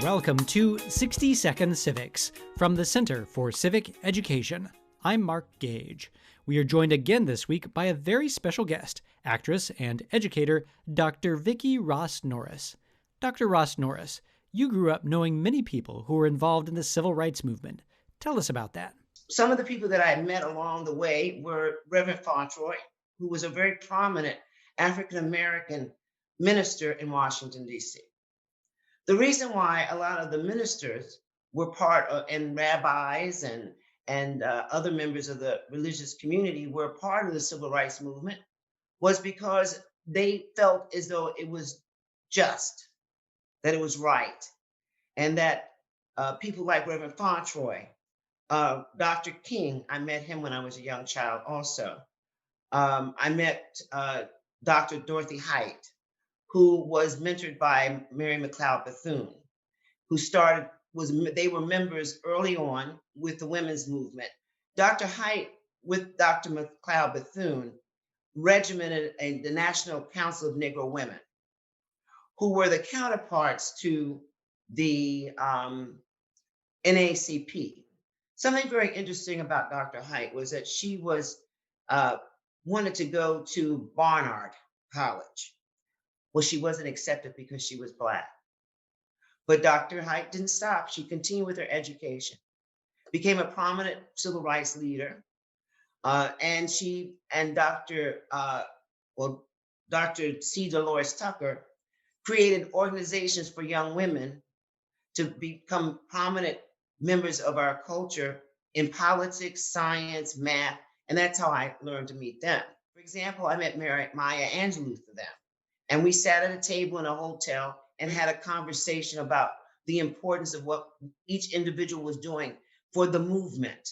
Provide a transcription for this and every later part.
Welcome to 60 Second Civics from the Center for Civic Education. I'm Mark Gage. We are joined again this week by a very special guest, actress and educator, Dr. Vicki Ross-Norris. Dr. Ross-Norris, you grew up knowing many people who were involved in the civil rights movement. Tell us about that. Some of the people that I met along the way were Reverend Fauntroy, who was a very prominent African-American minister in Washington, D.C. The reason why a lot of the ministers were part of, and rabbis and other members of the religious community were part of the civil rights movement was because they felt as though it was just, that it was right, and that people like Reverend Fauntroy, Dr. King, I met him when I was a young child also. I met Dr. Dorothy Height, who was mentored by Mary McLeod Bethune, they were members early on with the women's movement. Dr. Height, with Dr. McLeod Bethune, regimented the National Council of Negro Women, who were the counterparts to the NAACP. Something very interesting about Dr. Height was that she wanted to go to Barnard College. Well, she wasn't accepted because she was Black. But Dr. Height didn't stop. She continued with her education, became a prominent civil rights leader, and Dr. C. Dolores Tucker created organizations for young women to become prominent members of our culture in politics, science, math, and that's how I learned to meet them. For example, I met Maya Angelou through them, and we sat at a table in a hotel and had a conversation about the importance of what each individual was doing for the movement.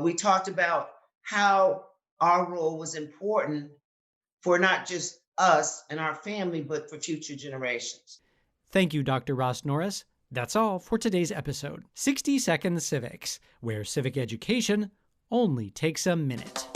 We talked about how our role was important for not just us and our family, but for future generations. Thank you, Dr. Ross-Norris. That's all for today's episode, 60 Second Civics, where civic education only takes a minute.